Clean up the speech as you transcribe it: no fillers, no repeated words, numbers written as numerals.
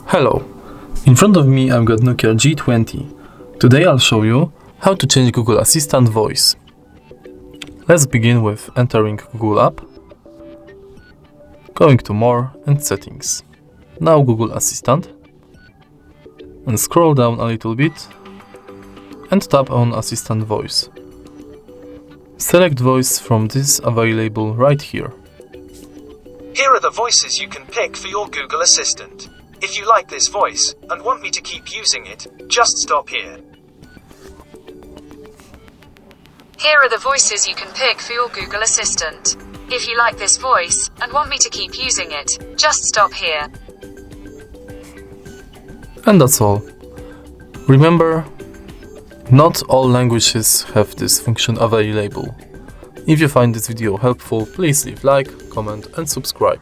Hello, in front of me I've got NOKIA G20. Today I'll show you how to change Google Assistant voice. Let's begin with entering Google app, going to More and Settings. Now Google Assistant, and scroll down a little bit and tap on Assistant Voice. Select voice from this available right here. Here are the voices you can pick for your Google Assistant. If you like this voice and want me to keep using it, just stop here. Here are the voices you can pick for your Google Assistant. If you like this voice and want me to keep using it, just stop here. And that's all. Remember, not all languages have this function available. If you find this video helpful, please leave like, comment and subscribe.